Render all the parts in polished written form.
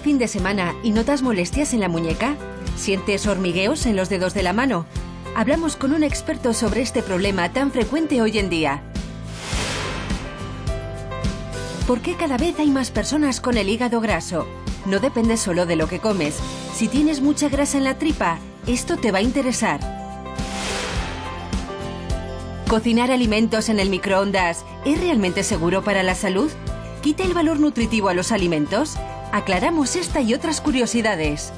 fin de semana y notas molestias en la muñeca? ¿Sientes hormigueos en los dedos de la mano? Hablamos con un experto sobre este problema tan frecuente hoy en día. ¿Por qué cada vez hay más personas con el hígado graso? No depende solo de lo que comes. Si tienes mucha grasa en la tripa, esto te va a interesar. ¿Cocinar alimentos en el microondas es realmente seguro para la salud? ¿Quita el valor nutritivo a los alimentos? Aclaramos esta y otras curiosidades.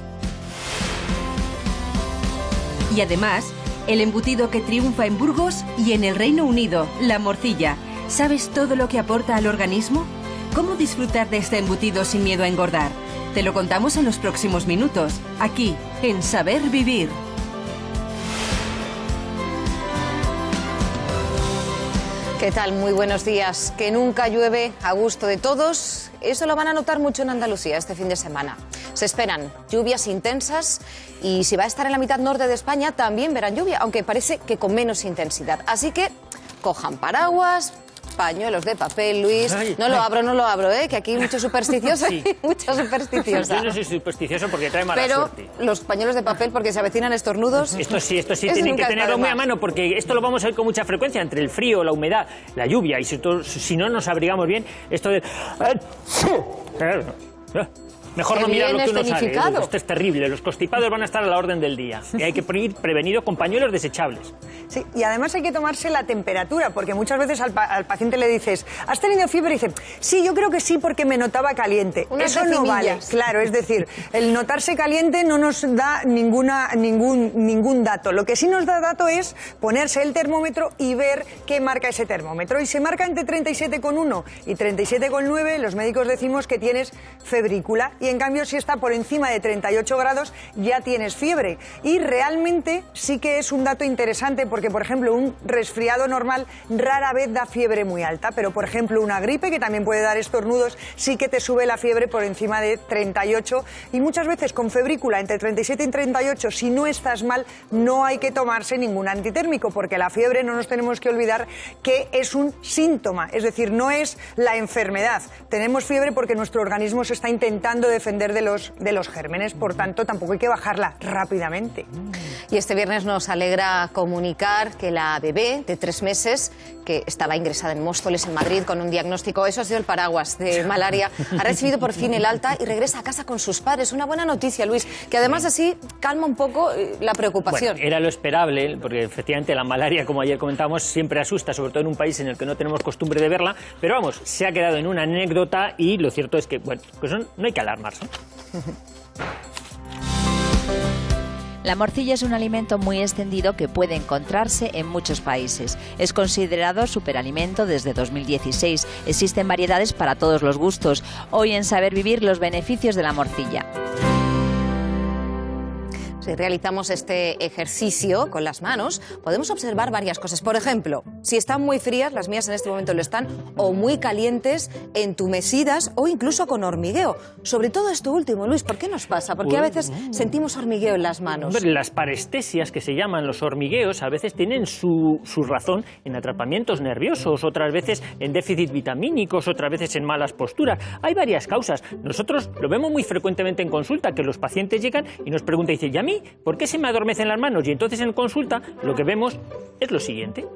Y además, el embutido que triunfa en Burgos y en el Reino Unido, la morcilla. ¿Sabes todo lo que aporta al organismo? ¿Cómo disfrutar de este embutido sin miedo a engordar? Te lo contamos en los próximos minutos, aquí, en Saber Vivir. ¿Qué tal? Muy buenos días. Que nunca llueve a gusto de todos. Eso lo van a notar mucho en Andalucía este fin de semana. Se esperan lluvias intensas y si va a estar en la mitad norte de España también verán lluvia, aunque parece que con menos intensidad. Así que cojan paraguas, pañuelos de papel, Luis. No lo abro, que aquí hay mucho supersticioso. Sí. Mucha supersticiosa. Yo no soy supersticioso porque trae mala suerte. Pero los pañuelos de papel porque se avecinan estornudos. Esto sí, tienen que tenerlo muy a mano porque esto lo vamos a ver con mucha frecuencia entre el frío, la humedad, la lluvia y si no nos abrigamos bien, esto de... Mejor no mirar lo que uno sabe. Esto es terrible. Los constipados van a estar a la orden del día. Y hay que ir prevenido con pañuelos desechables. Sí, y además hay que tomarse la temperatura, porque muchas veces al paciente le dices, ¿has tenido fiebre? Y dice, sí, yo creo que sí, porque me notaba caliente. Eso no vale. Claro, es decir, el notarse caliente no nos da ningún dato. Lo que sí nos da dato es ponerse el termómetro y ver qué marca ese termómetro. Y se marca entre 37,1 y 37,9, los médicos decimos que tienes febrícula. Y en cambio, si está por encima de 38 grados, ya tienes fiebre. Y realmente sí que es un dato interesante porque, por ejemplo, un resfriado normal rara vez da fiebre muy alta, pero, por ejemplo, una gripe, que también puede dar estornudos, sí que te sube la fiebre por encima de 38. Y muchas veces con febrícula entre 37 y 38, si no estás mal, no hay que tomarse ningún antitérmico, porque la fiebre, no nos tenemos que olvidar que es un síntoma, es decir, no es la enfermedad. Tenemos fiebre porque nuestro organismo se está intentando defender de los gérmenes, por tanto tampoco hay que bajarla rápidamente. Y este viernes nos alegra comunicar que la bebé de 3 meses, que estaba ingresada en Móstoles, en Madrid, con un diagnóstico, eso ha sido el paraguas, de malaria, ha recibido por fin el alta y regresa a casa con sus padres. Una buena noticia, Luis, que además así calma un poco la preocupación. Bueno, era lo esperable, porque efectivamente la malaria, como ayer comentamos, siempre asusta, sobre todo en un país en el que no tenemos costumbre de verla, pero vamos, se ha quedado en una anécdota y lo cierto es que, bueno, pues no hay que alarmarse. La morcilla es un alimento muy extendido que puede encontrarse en muchos países. Es considerado superalimento desde 2016. Existen variedades para todos los gustos. Hoy en Saber Vivir, los beneficios de la morcilla. Si realizamos este ejercicio con las manos, podemos observar varias cosas. Por ejemplo, si están muy frías, las mías en este momento lo están, o muy calientes, entumecidas o incluso con hormigueo. Sobre todo esto último, Luis, ¿por qué nos pasa? Porque a veces sentimos hormigueo en las manos. Hombre, las parestesias, que se llaman los hormigueos, a veces tienen su razón en atrapamientos nerviosos, otras veces en déficit vitamínicos, otras veces en malas posturas. Hay varias causas. Nosotros lo vemos muy frecuentemente en consulta, que los pacientes llegan y nos preguntan y dicen, ¿y a mí por qué se me adormecen las manos? Y entonces en consulta lo que vemos es lo siguiente.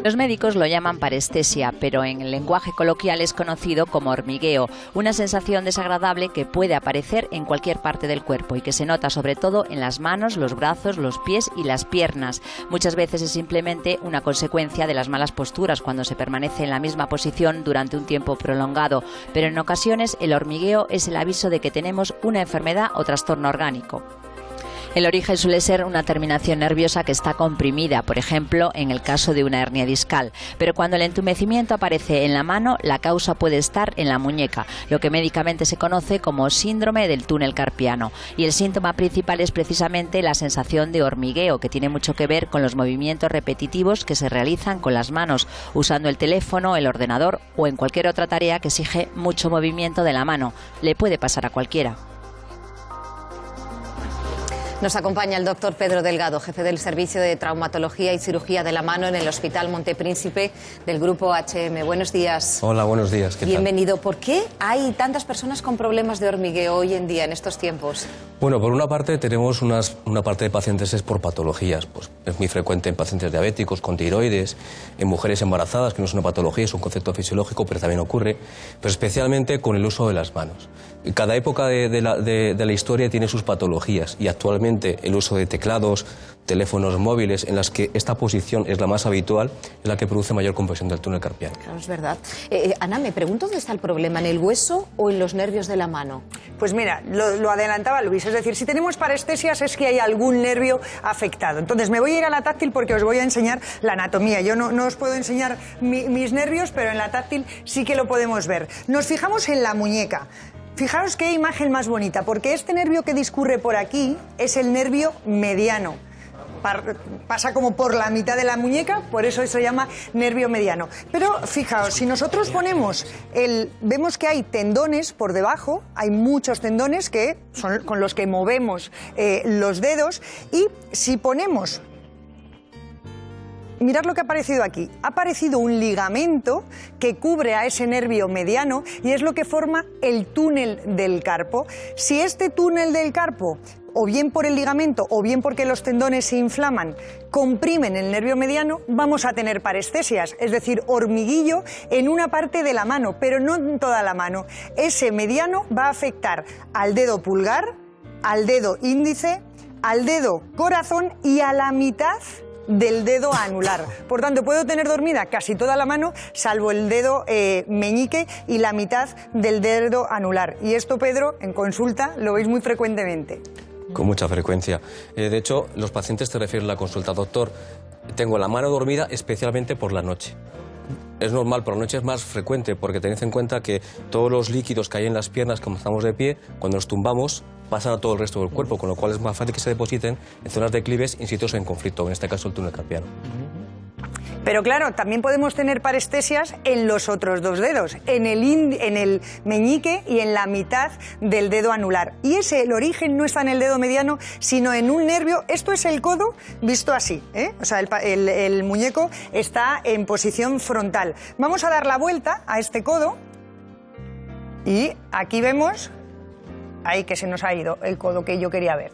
Los médicos lo llaman parestesia, pero en el lenguaje coloquial es conocido como hormigueo, una sensación desagradable que puede aparecer en cualquier parte del cuerpo y que se nota sobre todo en las manos, los brazos, los pies y las piernas. Muchas veces es simplemente una consecuencia de las malas posturas cuando se permanece en la misma posición durante un tiempo prolongado, pero en ocasiones el hormigueo es el aviso de que tenemos una enfermedad o trastorno orgánico. El origen suele ser una terminación nerviosa que está comprimida, por ejemplo, en el caso de una hernia discal. Pero cuando el entumecimiento aparece en la mano, la causa puede estar en la muñeca, lo que médicamente se conoce como síndrome del túnel carpiano. Y el síntoma principal es precisamente la sensación de hormigueo, que tiene mucho que ver con los movimientos repetitivos que se realizan con las manos, usando el teléfono, el ordenador o en cualquier otra tarea que exige mucho movimiento de la mano. Le puede pasar a cualquiera. Nos acompaña el doctor Pedro Delgado, jefe del Servicio de Traumatología y Cirugía de la Mano en el Hospital Montepríncipe del Grupo HM. Buenos días. Hola, buenos días. ¿Qué tal? Bienvenido. ¿Por qué hay tantas personas con problemas de hormigueo hoy en día, en estos tiempos? Bueno, por una parte tenemos una parte de pacientes es por patologías. Pues es muy frecuente en pacientes diabéticos, con tiroides, en mujeres embarazadas, que no es una patología, es un concepto fisiológico, pero también ocurre, pero especialmente con el uso de las manos. Cada época de la historia tiene sus patologías y actualmente el uso de teclados, teléfonos móviles, en las que esta posición es la más habitual, es la que produce mayor compresión del túnel carpiano. Claro, es verdad. Ana, me pregunto dónde está el problema, ¿en el hueso o en los nervios de la mano? Pues mira, lo adelantaba Luis, es decir, si tenemos parestesias es que hay algún nervio afectado. Entonces me voy a ir a la táctil porque os voy a enseñar la anatomía. Yo no os puedo enseñar mis nervios, pero en la táctil sí que lo podemos ver. Nos fijamos en la muñeca. Fijaos qué imagen más bonita, porque este nervio que discurre por aquí es el nervio mediano. Pasa como por la mitad de la muñeca, por eso se llama nervio mediano. Pero fijaos, si nosotros ponemos vemos que hay tendones por debajo, hay muchos tendones que son con los que movemos los dedos, y si ponemos... Mirad lo que ha aparecido aquí. Ha aparecido un ligamento que cubre a ese nervio mediano y es lo que forma el túnel del carpo. Si este túnel del carpo, o bien por el ligamento o bien porque los tendones se inflaman, comprimen el nervio mediano, vamos a tener parestesias, es decir, hormiguillo en una parte de la mano, pero no en toda la mano. Ese mediano va a afectar al dedo pulgar, al dedo índice, al dedo corazón y a la mitad del dedo anular. Por tanto, puedo tener dormida casi toda la mano, salvo el dedo meñique y la mitad del dedo anular. Y esto, Pedro, en consulta lo veis muy frecuentemente. Con mucha frecuencia. De hecho, los pacientes te refieren a la consulta: doctor, tengo la mano dormida especialmente por la noche. Es normal, por la noche es más frecuente, porque tened en cuenta que todos los líquidos que hay en las piernas cuando estamos de pie, cuando nos tumbamos, pasan a todo el resto del cuerpo, con lo cual es más fácil que se depositen en zonas declives y en sitios en conflicto, en este caso el túnel carpiano. Pero claro, también podemos tener parestesias en los otros dos dedos, en el meñique y en la mitad del dedo anular. Y el origen no está en el dedo mediano, sino en un nervio. Esto es el codo visto así, ¿eh? O sea, el muñeco está en posición frontal. Vamos a dar la vuelta a este codo y aquí vemos, ahí que se nos ha ido el codo que yo quería ver,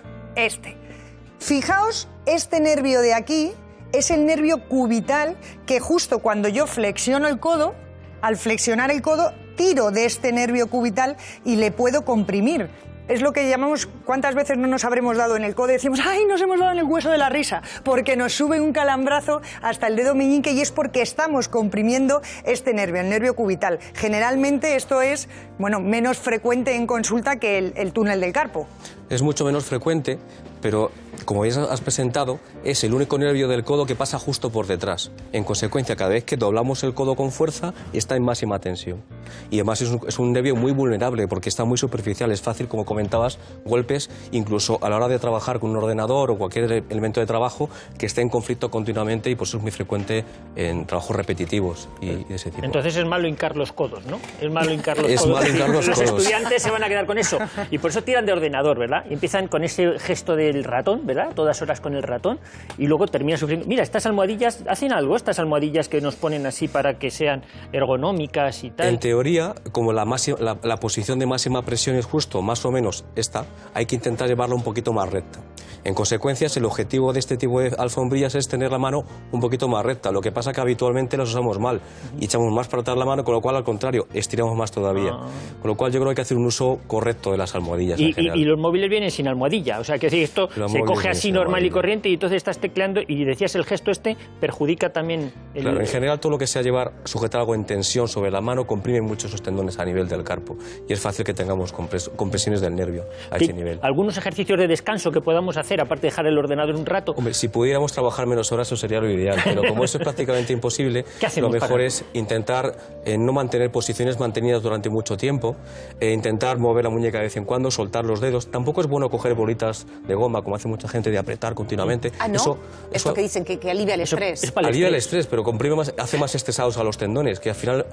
Fijaos, este nervio de aquí es el nervio cubital que justo cuando yo flexiono el codo, al flexionar el codo, tiro de este nervio cubital y le puedo comprimir. Es lo que llamamos, ¿cuántas veces no nos habremos dado en el codo y decimos, ¡ay, nos hemos dado en el hueso de la risa! Porque nos sube un calambrazo hasta el dedo meñique y es porque estamos comprimiendo este nervio, el nervio cubital. Generalmente esto es, bueno, menos frecuente en consulta que el túnel del carpo. Es mucho menos frecuente, pero como ya has presentado, es el único nervio del codo que pasa justo por detrás. En consecuencia, cada vez que doblamos el codo con fuerza, está en máxima tensión. Y además es un nervio muy vulnerable porque está muy superficial, es fácil, como comentabas, golpes, incluso a la hora de trabajar con un ordenador o cualquier elemento de trabajo que esté en conflicto continuamente, y por eso es muy frecuente en trabajos repetitivos y de ese tipo. Entonces es malo hincar los codos, ¿no? Es malo hincar los es codos. Malo hincar los los codos. Estudiantes se van a quedar con eso y por eso tiran de ordenador, ¿verdad? Y empiezan con ese gesto del ratón, ¿verdad? Todas horas con el ratón y luego terminan sufriendo. Mira, estas almohadillas hacen algo, estas almohadillas que nos ponen así para que sean ergonómicas y tal. En teoría, como la posición de máxima presión es justo más o menos esta, hay que intentar llevarla un poquito más recta. En consecuencia, el objetivo de este tipo de alfombrillas es tener la mano un poquito más recta. Lo que pasa es que habitualmente las usamos mal y echamos más para atrás la mano, con lo cual, al contrario, estiramos más todavía. Con lo cual, yo creo que hay que hacer un uso correcto de las almohadillas en general. Y los móviles vienen sin almohadilla, o sea que si esto se coge así normal y corriente y entonces estás tecleando y decías el gesto perjudica también el... Claro, en general todo lo que sea sujetar algo en tensión sobre la mano comprime mucho esos tendones a nivel del carpo y es fácil que tengamos compresiones del nervio a ese nivel. ¿Algunos ejercicios de descanso que podamos hacer aparte de dejar el ordenador un rato? Hombre, si pudiéramos trabajar menos horas eso sería lo ideal, pero como eso es prácticamente imposible, lo mejor es intentar no mantener posiciones mantenidas durante mucho tiempo, intentar mover la muñeca de vez en cuando, soltar los dedos. Tampoco es bueno coger bolitas de goma como hace mucha gente, de apretar continuamente. Ah, ¿no? Esto que dicen que alivia el estrés. Alivia el estrés, pero comprime más, hace más estresados a los tendones, que al final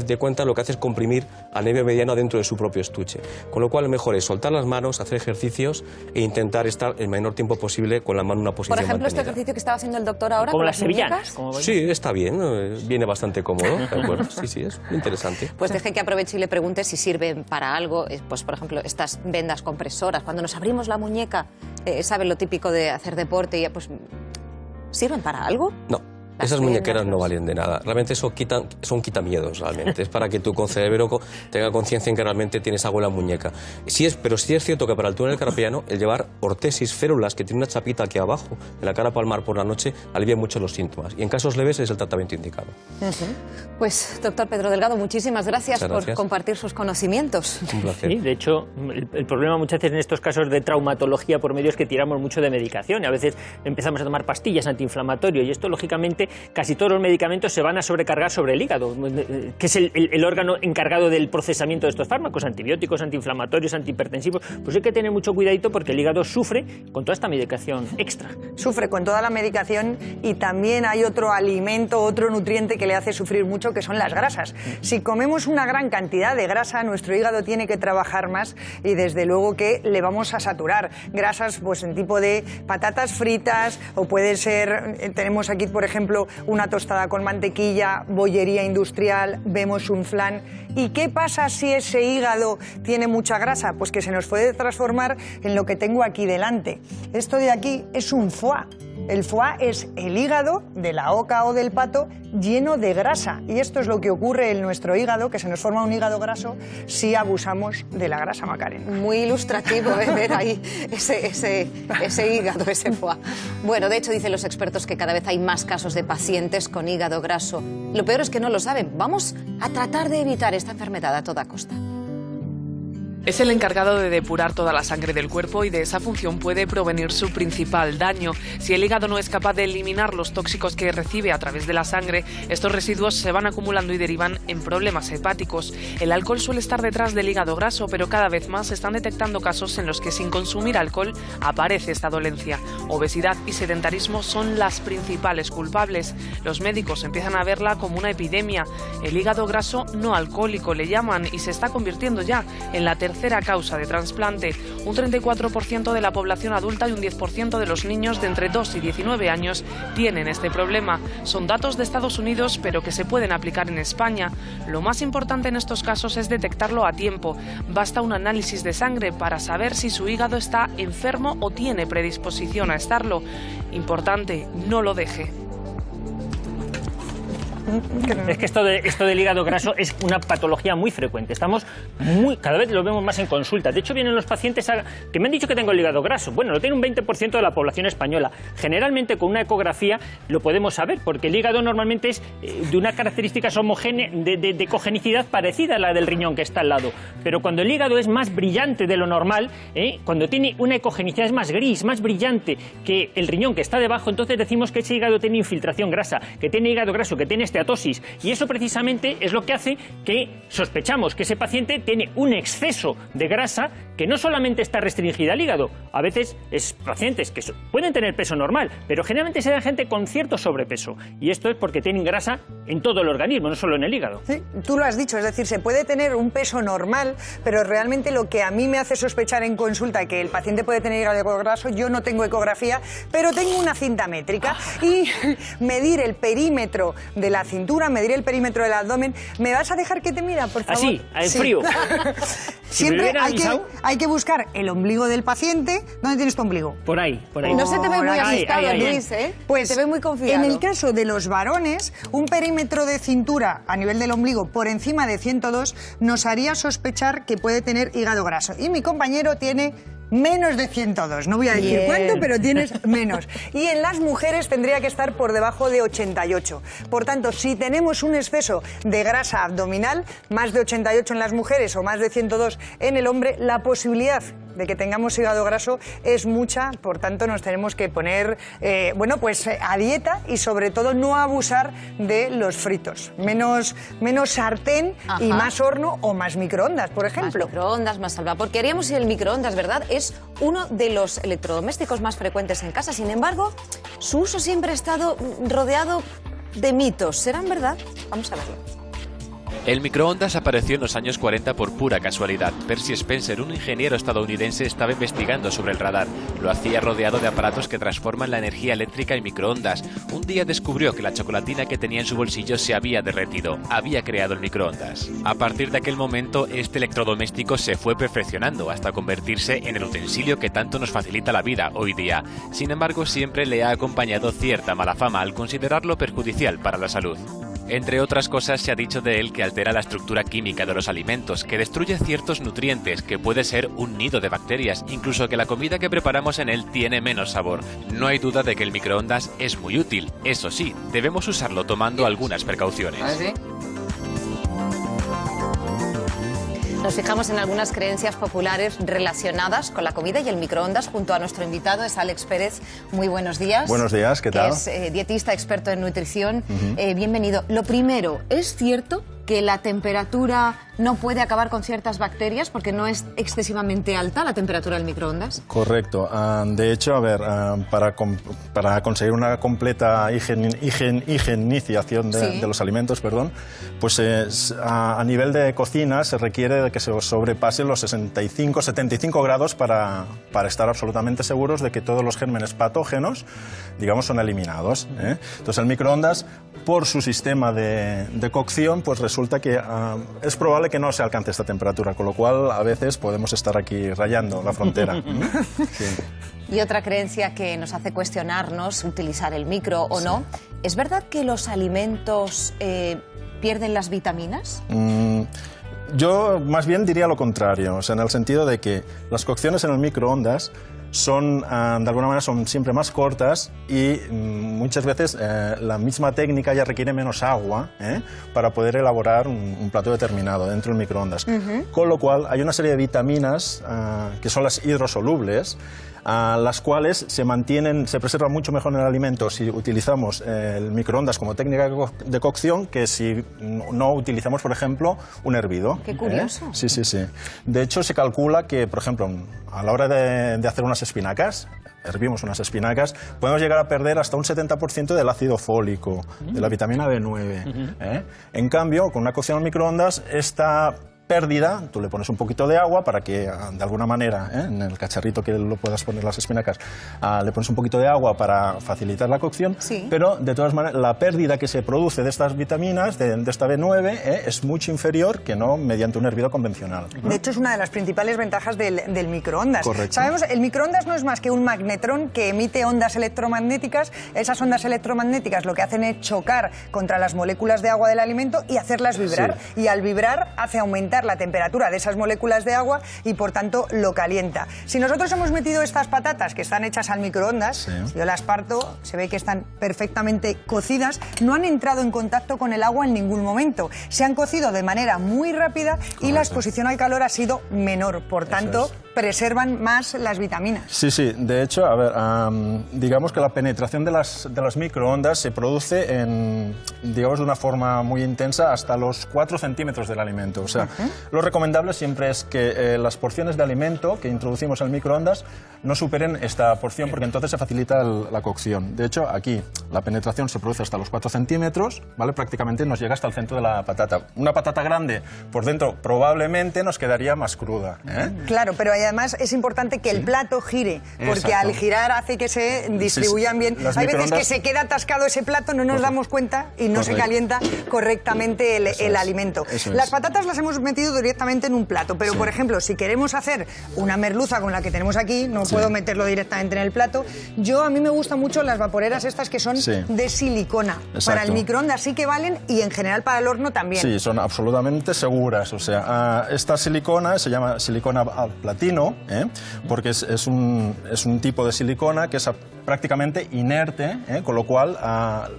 de cuenta lo que hace es comprimir al nervio mediano dentro de su propio estuche. Con lo cual, lo mejor es soltar las manos, hacer ejercicios e intentar estar el menor tiempo posible con la mano en una posición Por ejemplo, mantenida. este ejercicio que estaba haciendo el doctor ahora Como con las sevillanas. Sí, está bien, viene bastante cómodo, ¿de acuerdo? Sí, es muy interesante. Pues deje que aproveche y le pregunte si sirven para algo, pues por ejemplo, estas vendas compresoras, cuando nos abrimos la muñeca, ¿saben lo típico de hacer deporte? Y pues, ¿sirven para algo? No. Esas muñequeras no valen de nada. Realmente eso son quitamiedos, realmente. Es para que tu cerebro tenga conciencia en que realmente tienes algo en la muñeca. Pero sí es cierto que para el túnel carpiano, el llevar ortesis, férulas, que tiene una chapita aquí abajo, en la cara palmar por la noche, alivia mucho los síntomas. Y en casos leves es el tratamiento indicado. Pues, doctor Pedro Delgado, muchísimas gracias por compartir sus conocimientos. Un placer. Sí, de hecho, el problema muchas veces en estos casos de traumatología por medio es que tiramos mucho de medicación. Y a veces empezamos a tomar pastillas antiinflamatorias y esto, lógicamente, casi todos los medicamentos se van a sobrecargar sobre el hígado, que es el órgano encargado del procesamiento de estos fármacos, antibióticos, antiinflamatorios, antihipertensivos. Pues hay que tener mucho cuidadito porque el hígado sufre con toda esta medicación extra. Sufre con toda la medicación y también hay otro alimento, otro nutriente que le hace sufrir mucho, que son las grasas. Si comemos una gran cantidad de grasa, nuestro hígado tiene que trabajar más y desde luego que le vamos a saturar. Grasas pues en tipo de patatas fritas o puede ser, tenemos aquí por ejemplo una tostada con mantequilla, bollería industrial, vemos un flan. ¿Y qué pasa si ese hígado tiene mucha grasa? Pues que se nos puede transformar en lo que tengo aquí delante. Esto de aquí es un foie. El foie es el hígado de la oca o del pato lleno de grasa. Y esto es lo que ocurre en nuestro hígado, que se nos forma un hígado graso si abusamos de la grasa, Macarena. Muy ilustrativo ver ahí ese hígado, ese foie. Bueno, de hecho dicen los expertos que cada vez hay más casos de pacientes con hígado graso. Lo peor es que no lo saben. Vamos a tratar de evitar esta enfermedad a toda costa. Es el encargado de depurar toda la sangre del cuerpo y de esa función puede provenir su principal daño. Si el hígado no es capaz de eliminar los tóxicos que recibe a través de la sangre, estos residuos se van acumulando y derivan en problemas hepáticos. El alcohol suele estar detrás del hígado graso, pero cada vez más se están detectando casos en los que sin consumir alcohol aparece esta dolencia. Obesidad y sedentarismo son las principales culpables. Los médicos empiezan a verla como una epidemia. El hígado graso no alcohólico le llaman y se está convirtiendo ya en la tercera causa de trasplante. Un 34% de la población adulta y un 10% de los niños de entre 2 y 19 años tienen este problema. Son datos de Estados Unidos, pero que se pueden aplicar en España. Lo más importante en estos casos es detectarlo a tiempo. Basta un análisis de sangre para saber si su hígado está enfermo o tiene predisposición a estarlo. Importante, no lo deje. Es que esto del hígado graso es una patología muy frecuente. Cada vez lo vemos más en consulta. De hecho, vienen los pacientes que me han dicho que tengo el hígado graso. Bueno, lo tiene un 20% de la población española. Generalmente con una ecografía lo podemos saber, porque el hígado normalmente es de unas características homogéneas, de ecogenicidad parecida a la del riñón que está al lado. Pero cuando el hígado es más brillante de lo normal, cuando tiene una ecogenicidad es más gris, más brillante que el riñón que está debajo, entonces decimos que ese hígado tiene infiltración grasa, que tiene hígado graso, que tiene esteatosis, y eso precisamente es lo que hace que sospechamos que ese paciente tiene un exceso de grasa que no solamente está restringida al hígado, a veces es pacientes que pueden tener peso normal, pero generalmente será gente con cierto sobrepeso, y esto es porque tienen grasa en todo el organismo, no solo en el hígado. Sí, tú lo has dicho, es decir, se puede tener un peso normal, pero realmente lo que a mí me hace sospechar en consulta que el paciente puede tener hígado graso, yo no tengo ecografía, pero tengo una cinta métrica y medir el perímetro de la cintura, medir el perímetro del abdomen. ¿Me vas a dejar que te mida, por favor? Así, en frío. Siempre hay que buscar el ombligo del paciente. ¿Dónde tienes tu ombligo? Por ahí. No se te ve muy asustado, Luis, ¿eh? Pues te ve muy confiado. En el caso de los varones, un perímetro de cintura a nivel del ombligo por encima de 102 nos haría sospechar que puede tener hígado graso. Y mi compañero tiene menos de 102, no voy a decir cuánto, pero tienes menos. Y en las mujeres tendría que estar por debajo de 88. Por tanto, si tenemos un exceso de grasa abdominal, más de 88 en las mujeres o más de 102 en el hombre, la posibilidad de que tengamos hígado graso es mucha, por tanto nos tenemos que poner a dieta y sobre todo no abusar de los fritos. Menos sartén y más horno o más microondas, por ejemplo. Más microondas, más al vapor. ¿Qué haríamos si el microondas, verdad, es uno de los electrodomésticos más frecuentes en casa? Sin embargo, su uso siempre ha estado rodeado de mitos. ¿Serán verdad? Vamos a verlo. El microondas apareció en los años 40 por pura casualidad. Percy Spencer, un ingeniero estadounidense, estaba investigando sobre el radar. Lo hacía rodeado de aparatos que transforman la energía eléctrica en microondas. Un día descubrió que la chocolatina que tenía en su bolsillo se había derretido. Había creado el microondas. A partir de aquel momento, este electrodoméstico se fue perfeccionando hasta convertirse en el utensilio que tanto nos facilita la vida hoy día. Sin embargo, siempre le ha acompañado cierta mala fama al considerarlo perjudicial para la salud. Entre otras cosas, se ha dicho de él que altera la estructura química de los alimentos, que destruye ciertos nutrientes, que puede ser un nido de bacterias, incluso que la comida que preparamos en él tiene menos sabor. No hay duda de que el microondas es muy útil. Eso sí, debemos usarlo tomando algunas precauciones. ¿Ah, sí? Nos fijamos en algunas creencias populares relacionadas con la comida y el microondas. Junto a nuestro invitado es Alex Pérez. Muy buenos días. Buenos días, ¿qué tal? Es dietista, experto en nutrición. Bienvenido. Lo primero, ¿es cierto que la temperatura no puede acabar con ciertas bacterias porque no es excesivamente alta la temperatura del microondas? Correcto. De hecho, a ver, para conseguir una completa higienización de los alimentos, pues a nivel de cocina se requiere de que se sobrepasen los 65-75 grados para estar absolutamente seguros de que todos los gérmenes patógenos, digamos, son eliminados, ¿eh? Entonces el microondas, por su sistema de cocción, pues resulta que es probable que no se alcance esta temperatura, con lo cual a veces podemos estar aquí rayando la frontera. Sí. Y otra creencia que nos hace cuestionarnos utilizar el micro o no, ¿es verdad que los alimentos pierden las vitaminas? Yo más bien diría lo contrario, o sea, en el sentido de que las cocciones en el microondas son, de alguna manera, son siempre más cortas y muchas veces la misma técnica ya requiere menos agua para poder elaborar un plato determinado dentro del microondas. Con lo cual hay una serie de vitaminas que son las hidrosolubles, las cuales se preservan mucho mejor en el alimento si utilizamos el microondas como técnica de cocción que si no utilizamos, por ejemplo, un hervido. Qué curioso. Sí, sí, sí. De hecho, se calcula que, por ejemplo, a la hora de hacer unas espinacas, hervimos unas espinacas, podemos llegar a perder hasta un 70% del ácido fólico, de la vitamina B9. En cambio, con una cocción en microondas, esta pérdida, tú le pones un poquito de agua para que, de alguna manera, en el cacharrito que lo puedas poner las espinacas, le pones un poquito de agua para facilitar la cocción, pero de todas maneras la pérdida que se produce de estas vitaminas, de esta B9, es mucho inferior que no mediante un hervido convencional. De hecho, es una de las principales ventajas del microondas. Correcto. Sabemos, el microondas no es más que un magnetrón que emite ondas electromagnéticas. Esas ondas electromagnéticas lo que hacen es chocar contra las moléculas de agua del alimento y hacerlas vibrar. Sí. Y al vibrar hace aumentar la temperatura de esas moléculas de agua y por tanto lo calienta. Si nosotros hemos metido estas patatas que están hechas al microondas, yo las parto, se ve que están perfectamente cocidas, no han entrado en contacto con el agua en ningún momento. Se han cocido de manera muy rápida y la exposición al calor ha sido menor, por tanto preservan más las vitaminas. Sí, sí, de hecho, a ver, digamos que la penetración de las microondas se produce digamos, de una forma muy intensa hasta los 4 centímetros del alimento. O sea, lo recomendable siempre es que las porciones de alimento que introducimos en el microondas no superen esta porción porque entonces se facilita la cocción. De hecho, aquí la penetración se produce hasta los 4 centímetros, ¿vale? Prácticamente nos llega hasta el centro de la patata. Una patata grande por dentro probablemente nos quedaría más cruda. Claro, pero además es importante que el plato gire, porque al girar hace que se distribuyan bien. Hay veces que se queda atascado ese plato, no nos damos cuenta y no se calienta correctamente el alimento. Las patatas las hemos metido directamente en un plato, pero por ejemplo, si queremos hacer una merluza con la que tenemos aquí, no puedo meterlo directamente en el plato. A mí me gustan mucho las vaporeras estas que son de silicona. Para el microondas sí que valen y en general para el horno también. Sí, son absolutamente seguras. O sea, esta silicona se llama silicona platino, porque es un tipo de silicona que es prácticamente inerte, con lo cual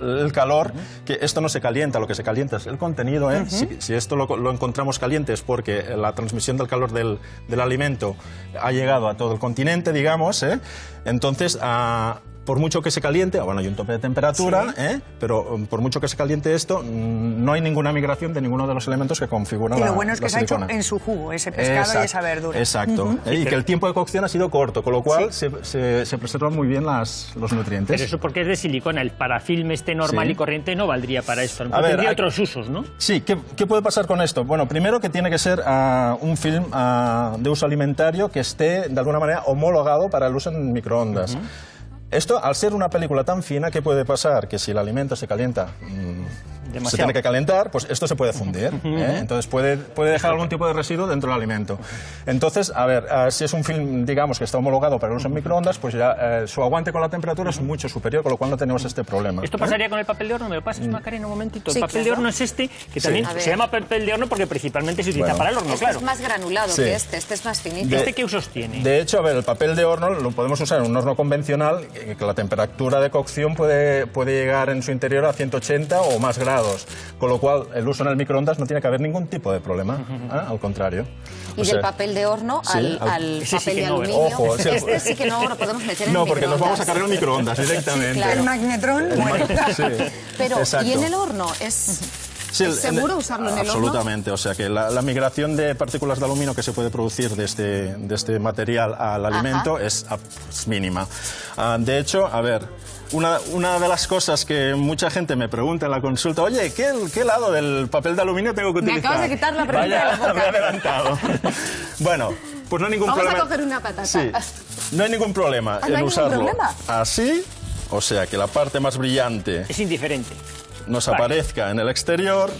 el calor, que esto no se calienta, lo que se calienta es el contenido. Si esto lo encontramos caliente es porque la transmisión del calor del alimento ha llegado a todo el continente, digamos, entonces por mucho que se caliente, bueno, hay un tope de temperatura, pero por mucho que se caliente esto, no hay ninguna migración de ninguno de los elementos que configuran la silicona. Y lo bueno es que se ha hecho en su jugo, ese pescado y esa verdura. Exacto. Y que el tiempo de cocción ha sido corto, con lo cual se preservan muy bien los nutrientes. Pero eso porque es de silicona, el parafilm normal y corriente no valdría para esto, tendría otros usos, ¿no? Sí, ¿qué puede pasar con esto? Bueno, primero que tiene que ser un film de uso alimentario que esté de alguna manera homologado para el uso en microondas. Esto, al ser una película tan fina, ¿qué puede pasar? Que si el alimento se calienta, se tiene que calentar, pues esto se puede fundir. Entonces puede dejar algún tipo de residuo dentro del alimento. Entonces, a ver, si es un film, digamos, que está homologado para el uso en microondas, pues ya su aguante con la temperatura es mucho superior, con lo cual no tenemos este problema. ¿Esto pasaría con el papel de horno? ¿Me lo pasas, Macarena, un momentito? El papel de horno es este, que también se llama papel de horno porque principalmente se utiliza para el horno, claro. Este es más granulado que este es más finito. ¿Este qué usos tiene? De hecho, a ver, el papel de horno lo podemos usar en un horno convencional, que la temperatura de cocción puede llegar en su interior a 180 o más grados, con lo cual el uso en el microondas no tiene que haber ningún tipo de problema, al contrario. Y del papel de horno al papel de aluminio. Ojo, este sí que no lo podemos meter en el microondas. No, porque nos vamos a cargar el microondas directamente. Claro. El magnetrón, bueno. Pero, exacto. ¿y en el horno? ¿Es seguro usarlo en el horno? Absolutamente, o sea que la migración de partículas de aluminio que se puede producir de este material al alimento es mínima. De hecho, a ver, una de las cosas que mucha gente me pregunta en la consulta, oye, ¿qué lado del papel de aluminio tengo que utilizar? Me acabas de quitar la pregunta de la boca. Me he adelantado. Bueno, pues no hay ningún problema. Vamos a coger una patata. Sí, no hay ningún problema en usarlo así, o sea que la parte más brillante es indiferente. Nos aparezca en el exterior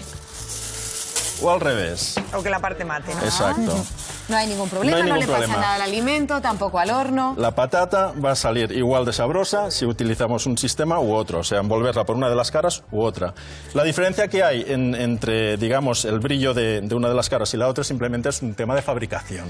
o al revés. O que la parte mate, ¿no? Exacto. No hay ningún problema, no le pasa nada al alimento, tampoco al horno. La patata va a salir igual de sabrosa si utilizamos un sistema u otro, o sea, envolverla por una de las caras u otra. La diferencia que hay entre, digamos, el brillo de una de las caras y la otra simplemente es un tema de fabricación.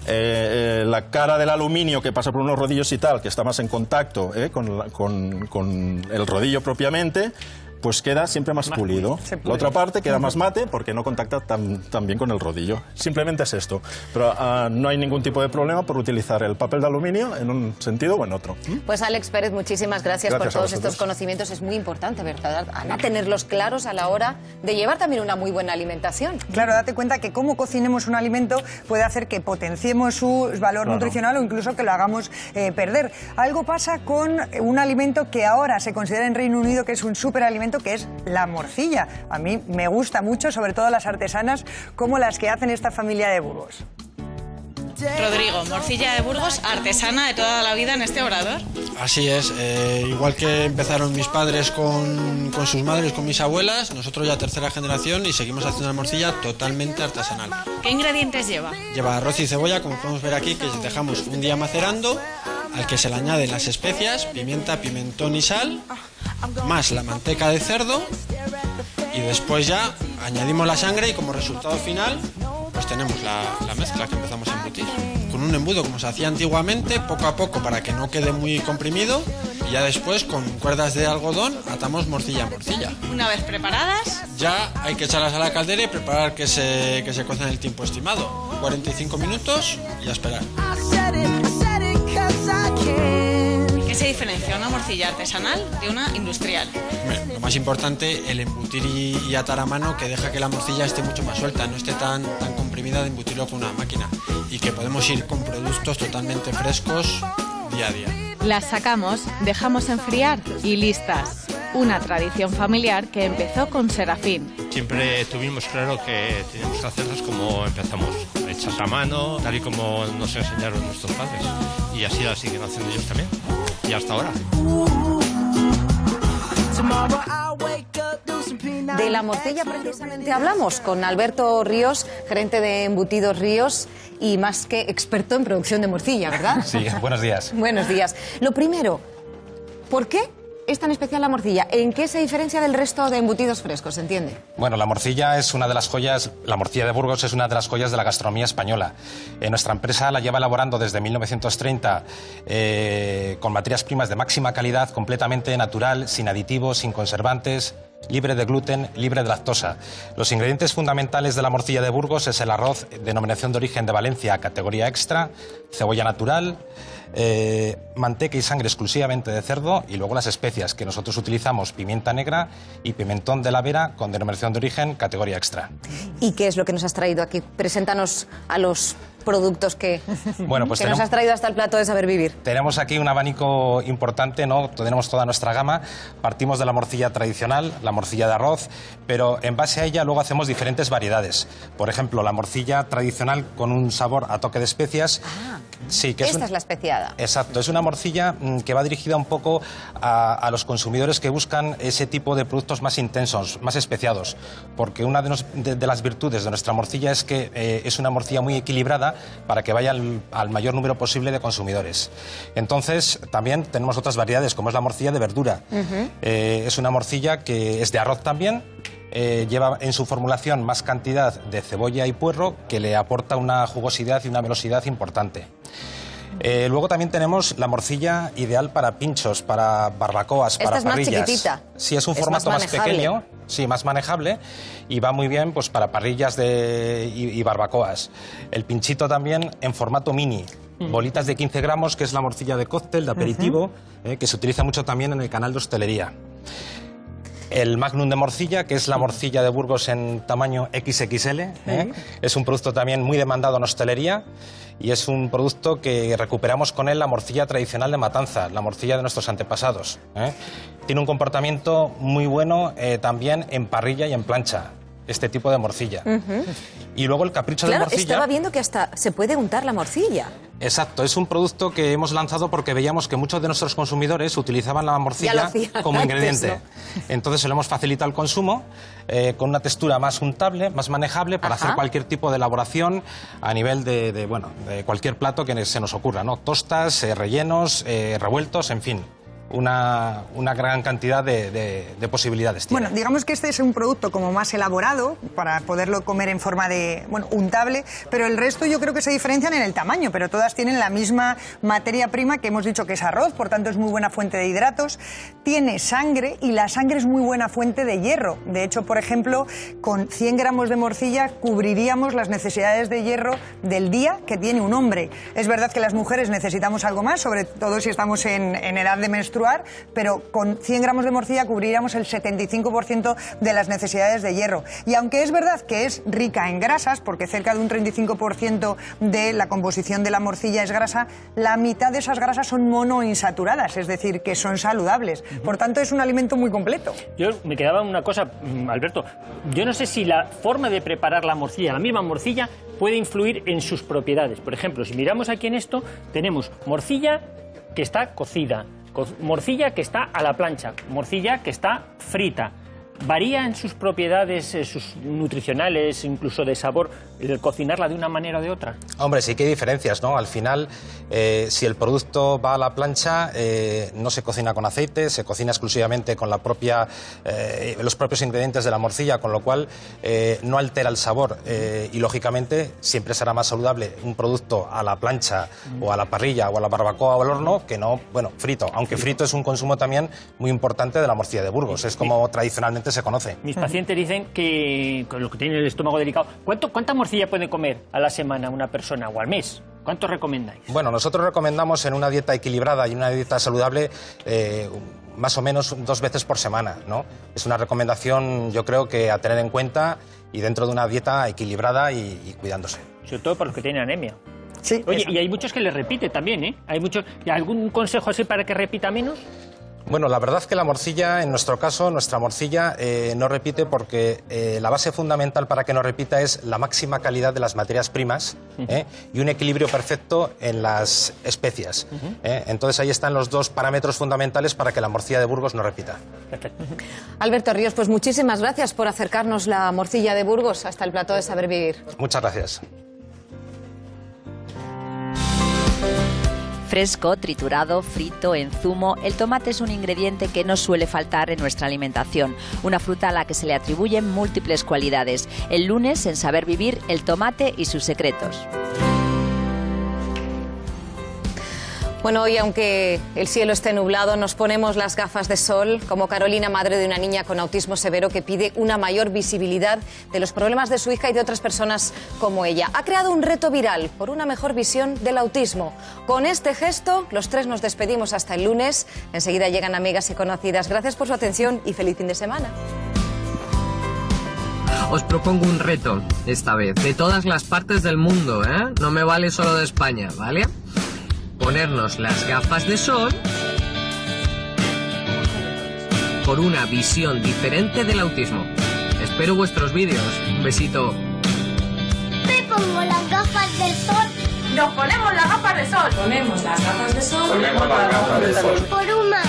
La cara del aluminio que pasa por unos rodillos y tal, que está más en contacto con el rodillo propiamente, pues queda siempre más pulido. La otra parte queda más mate porque no contacta tan bien con el rodillo. Simplemente es esto. Pero no hay ningún tipo de problema por utilizar el papel de aluminio en un sentido o en otro. Pues Alex Pérez, muchísimas gracias por todos estos conocimientos. Es muy importante, ¿verdad, Ana? Tenerlos claros a la hora de llevar también una muy buena alimentación. Claro, date cuenta que cómo cocinemos un alimento puede hacer que potenciemos su valor nutricional o incluso que lo hagamos perder. Algo pasa con un alimento que ahora se considera en Reino Unido que es un superalimento, que es la morcilla. A mí me gusta mucho, sobre todo las artesanas como las que hacen esta familia de Burgos. Rodrigo, morcilla de Burgos, artesana de toda la vida en este obrador. Así es, igual que empezaron mis padres con sus madres, con mis abuelas, nosotros ya tercera generación y seguimos haciendo una morcilla totalmente artesanal. ¿Qué ingredientes lleva? Lleva arroz y cebolla, como podemos ver aquí, que dejamos un día macerando, al que se le añaden las especias, pimienta, pimentón y sal, más la manteca de cerdo, y después ya añadimos la sangre y como resultado final pues tenemos la mezcla que empezamos a embutir. Con un embudo como se hacía antiguamente, poco a poco para que no quede muy comprimido, y ya después con cuerdas de algodón atamos morcilla a morcilla. Una vez preparadas, ya hay que echarlas a la caldera y preparar que se cocen en el tiempo estimado. 45 minutos y a esperar. ¿Qué se diferencia una morcilla artesanal de una industrial? Bueno, lo más importante, el embutir y atar a mano, que deja que la morcilla esté mucho más suelta, no esté tan comprimida de embutirlo con una máquina, y que podemos ir con productos totalmente frescos día a día. Las sacamos, dejamos enfriar y listas. Una tradición familiar que empezó con Serafín. Siempre tuvimos claro que teníamos que hacerlas como empezamos, hechas a mano, tal y como nos enseñaron nuestros padres. Y así las siguen haciendo ellos también. Y hasta ahora. De la morcilla precisamente hablamos con Alberto Ríos, gerente de Embutidos Ríos y más que experto en producción de morcilla, ¿verdad? Sí, buenos días. Buenos días. Lo primero, ¿por qué es tan especial la morcilla? ¿En qué se diferencia del resto de embutidos frescos, se entiende? Bueno, la morcilla es una de las joyas, la morcilla de Burgos es una de las joyas de la gastronomía española. Nuestra empresa la lleva elaborando desde 1930 con materias primas de máxima calidad, completamente natural, sin aditivos, sin conservantes, libre de gluten, libre de lactosa. Los ingredientes fundamentales de la morcilla de Burgos es el arroz, denominación de origen de Valencia, categoría extra, cebolla natural, manteca y sangre exclusivamente de cerdo y luego las especias, que nosotros utilizamos pimienta negra y pimentón de la Vera con denominación de origen categoría extra. ¿Y qué es lo que nos has traído aquí? Preséntanos a los productos que, bueno, pues que nos has traído hasta el plato de Saber Vivir. Tenemos aquí un abanico importante, ¿no? Tenemos toda nuestra gama. Partimos de la morcilla tradicional, la morcilla de arroz, pero en base a ella luego hacemos diferentes variedades. Por ejemplo, la morcilla tradicional con un sabor a toque de especias. Sí, que esta es la especiada. Exacto, es una morcilla que va dirigida un poco a los consumidores que buscan ese tipo de productos más intensos, más especiados, porque una de las virtudes de nuestra morcilla es que es una morcilla muy equilibrada para que vaya al mayor número posible de consumidores. Entonces, también tenemos otras variedades, como es la morcilla de verdura. Es una morcilla que es de arroz también. Lleva en su formulación más cantidad de cebolla y puerro, que le aporta una jugosidad y una velocidad importante. Luego también tenemos la morcilla ideal para pinchos, para barbacoas, para parrillas. Esta es más chiquitita. Sí, es un formato más pequeño, sí, más manejable, y va muy bien pues para parrillas y barbacoas. El pinchito también en formato mini. Bolitas de 15 gramos, que es la morcilla de cóctel, de aperitivo, que se utiliza mucho también en el canal de hostelería. El Magnum de morcilla, que es la morcilla de Burgos en tamaño XXL. Es un producto también muy demandado en hostelería y es un producto que recuperamos con él la morcilla tradicional de Matanza, la morcilla de nuestros antepasados. Tiene un comportamiento muy bueno también en parrilla y en plancha, este tipo de morcilla. Y luego el capricho de morcilla... Estaba viendo que hasta se puede untar la morcilla. Exacto, es un producto que hemos lanzado porque veíamos que muchos de nuestros consumidores utilizaban la morcilla como ingrediente. ¿No? Entonces se lo hemos facilitado el consumo con una textura más untable, más manejable para hacer cualquier tipo de elaboración a nivel de cualquier plato que se nos ocurra, ¿no? Tostas, rellenos, revueltos, en fin. Una gran cantidad de posibilidades tiene. Bueno, digamos que este es un producto como más elaborado para poderlo comer en forma de, untable, pero el resto yo creo que se diferencian en el tamaño, pero todas tienen la misma materia prima que hemos dicho que es arroz, por tanto es muy buena fuente de hidratos, tiene sangre y la sangre es muy buena fuente de hierro. De hecho, por ejemplo, con 100 gramos de morcilla cubriríamos las necesidades de hierro del día que tiene un hombre. Es verdad que las mujeres necesitamos algo más, sobre todo si estamos en edad de menstruación, pero con 100 gramos de morcilla cubriríamos el 75% de las necesidades de hierro. Y aunque es verdad que es rica en grasas, porque cerca de un 35% de la composición de la morcilla es grasa, la mitad de esas grasas son monoinsaturadas, es decir, que son saludables. Por tanto, es un alimento muy completo. Yo me quedaba una cosa, Alberto, yo no sé si la forma de preparar la morcilla, la misma morcilla, puede influir en sus propiedades. Por ejemplo, si miramos aquí en esto, tenemos morcilla que está cocida, morcilla que está a la plancha, morcilla que está frita. ¿Varía en sus propiedades, sus nutricionales, incluso de sabor, el cocinarla de una manera o de otra? Hombre, sí que hay diferencias, ¿no? Al final, si el producto va a la plancha, no se cocina con aceite, se cocina exclusivamente con los propios ingredientes de la morcilla, con lo cual no altera el sabor y, lógicamente, siempre será más saludable un producto a la plancha o a la parrilla o a la barbacoa o al horno que no, frito. Aunque frito es un consumo también muy importante de la morcilla de Burgos, es como tradicionalmente se conoce. Mis pacientes dicen que, con lo que tienen el estómago delicado, ¿cuánta morcilla puede comer a la semana una persona o al mes? ¿Cuánto recomendáis? Bueno, nosotros recomendamos en una dieta equilibrada y una dieta saludable más o menos 2 veces por semana, ¿no? Es una recomendación, yo creo, que a tener en cuenta y dentro de una dieta equilibrada y cuidándose. Sobre todo para los que tienen anemia. Sí. Oye, y hay muchos que le repite también, ¿eh? Hay muchos. ¿Algún consejo así para que repita menos? Bueno, la verdad es que la morcilla, en nuestro caso, nuestra morcilla no repite porque la base fundamental para que no repita es la máxima calidad de las materias primas y un equilibrio perfecto en las especias. Entonces ahí están los 2 parámetros fundamentales para que la morcilla de Burgos no repita. Perfecto. Alberto Ríos, pues muchísimas gracias por acercarnos la morcilla de Burgos hasta el plató de Saber Vivir. Muchas gracias. Fresco, triturado, frito, en zumo, el tomate es un ingrediente que no suele faltar en nuestra alimentación, una fruta a la que se le atribuyen múltiples cualidades. El lunes, en Saber Vivir, el tomate y sus secretos. Bueno, hoy aunque el cielo esté nublado, nos ponemos las gafas de sol, como Carolina, madre de una niña con autismo severo que pide una mayor visibilidad de los problemas de su hija y de otras personas como ella. Ha creado un reto viral por una mejor visión del autismo. Con este gesto, los tres nos despedimos hasta el lunes. Enseguida llegan amigas y conocidas. Gracias por su atención y feliz fin de semana. Os propongo un reto, esta vez, de todas las partes del mundo, ¿eh? No me vale solo de España, ¿vale? Ponernos las gafas de sol por una visión diferente del autismo. Espero vuestros vídeos. Un besito. Me pongo las gafas del sol. Nos ponemos las gafas de sol. Ponemos las gafas de sol. Ponemos las gafas de sol. Por una